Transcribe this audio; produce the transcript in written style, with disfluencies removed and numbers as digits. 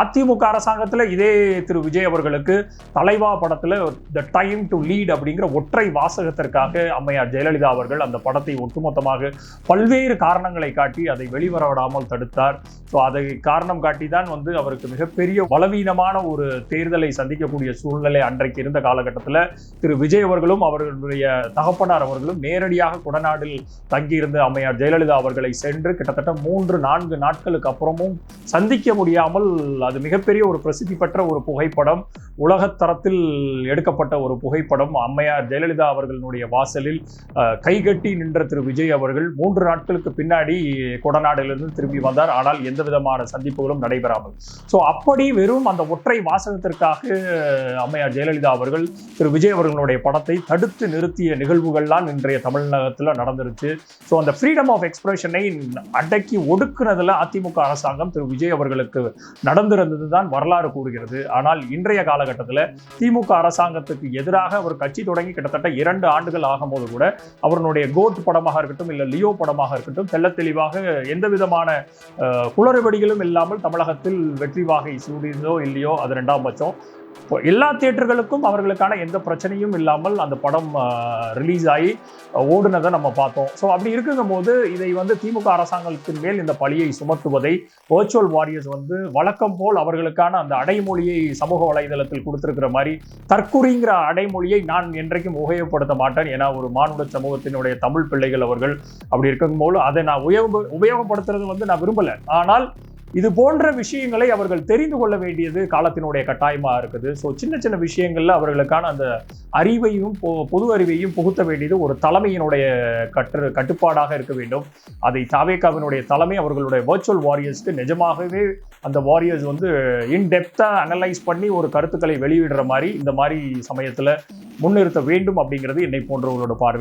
அதிமுக அரசாங்கத்துல இதே திரு விஜய் அவர்களுக்கு தலைவா படத்துல த டைம் டு லீட் அப்படிங்கிற ஒற்றை வாசகத்திற்காக அம்மையார் ஜெயலலிதா அவர்கள் அந்த படத்தை ஒட்டுமொத்தமாக பல்வேறு காரணங்களை காட்டி அதை வெளிவர விடாமல் தடுத்தார். ஸோ அதை காரணம் காட்டி தான் அவருக்கு மிகப்பெரிய பலவீனமான ஒரு தேர்தலை சந்திக்கக்கூடிய சூழ்நிலை அன்றைக்கு இருந்த காலகட்டத்தில் திரு விஜய் அவர்களும் அவர்களுடைய தகப்பனார் அவர்களும் நேரடியாக குடநாடில் தங்கியிருந்த அம்மையார் ஜெயலலிதா அவர்களை சென்று கிட்டத்தட்ட 3-4 நாட்களுக்கு அப்புறமும் சந்திக்க முடியாமல் அது மிகப்பெரிய ஒரு பிரசித்தி பெற்ற ஒரு புகைப்படம், உலகத்தரத்தில் எடுக்கப்பட்ட ஒரு புகைப்படம். அம்மையார் ஜெயலலிதா அவர்களுடைய வாசலில் கைகட்டி நின்ற திரு விஜய் அவர்கள் 3 நாட்களுக்கு பின்னாடி கொடநாடிலிருந்து திரும்பி வந்தார். ஆனால் எந்த விதமான சந்திப்புகளும் நடைபெறாமல். ஸோ அப்படி வெறும் அந்த ஒற்றை வாசகத்திற்காக அம்மையார் ஜெயலலிதா அவர்கள் திரு விஜய் அவர்களுடைய படத்தை தடுத்து நிறுத்திய நிகழ்வுகள்லாம் இன்றைய தமிழகத்தில் நடந்துருச்சு. ஸோ அந்த ஃப்ரீடம் ஆஃப் எக்ஸ்பிரஷனை அடக்கி ஒடுக்குனதுல அதிமுக அரசாங்கம் திரு விஜய் அவர்களுக்கு நடந்திருந்தது தான் வரலாறு கூறுகிறது. ஆனால் இன்றைய காலகட்டத்தில் திமுக அரசாங்கத்துக்கு எதிராக அவர் கட்சி தொடங்கி கிட்டத்தட்ட 2 ஆண்டுகள் ஆகும்போது கூட அவருடைய கோட் படமாக இருக்கட்டும் இல்லை லியோ படமாக இருக்கட்டும் தெல்ல தெளிவாக எந்த விதமான குளறுபடிகளும் இல்லாமல் தமிழகத்தில் வெற்றி வாகை சூடியதோ இல்லையோ அது 2ஆம் பட்சம். எல்லா தியேட்டர்களுக்கும் அவர்களுக்கான எந்த பிரச்சனையும் இல்லாமல் அந்த படம் ரிலீஸ் ஆகி ஓடுனதை நம்ம பார்த்தோம். ஸோ அப்படி இருக்குங்கும் போது இதை திமுக அரசாங்கத்தின் மேல் இந்த பழியை சுமத்துவதை வர்ச்சுவல் வாரியர்ஸ் வழக்கம் போல் அவர்களுக்கான அந்த அடைமொழியை சமூக வலைதளத்தில் கொடுத்திருக்கிற மாதிரி தற்குறிங்கிற அடைமொழியை நான் என்றைக்கும் உபயோகப்படுத்த மாட்டேன். ஏன்னா ஒரு மானுட சமூகத்தினுடைய தமிழ் பிள்ளைகள் அவர்கள் அப்படி இருக்கும்போது அதை நான் உபயோகப்படுத்துறது நான் விரும்பலை. ஆனால் இது போன்ற விஷயங்களை அவர்கள் தெரிந்து கொள்ள வேண்டியது காலத்தினுடைய கட்டாயமா இருக்குது. ஸோ சின்ன சின்ன விஷயங்கள்ல அவர்களுக்கான அந்த அறிவையும் பொது அறிவையும் புகுத்த வேண்டியது ஒரு தலைமையினுடைய கட்டுப்பாடாக இருக்க வேண்டும். அதை தாவேகாவினுடைய தலைமை அவர்களுடைய வர்ச்சுவல் வாரியர்ஸ்க்கு நிஜமாகவே அந்த வாரியர்ஸ் இன்டெப்தா அனலைஸ் பண்ணி ஒரு கருத்துக்களை வெளியிடுற மாதிரி இந்த மாதிரி சமயத்துல முன்னிறுத்த வேண்டும் அப்படிங்கிறது என்னை போன்றவர்களோட பார்வை.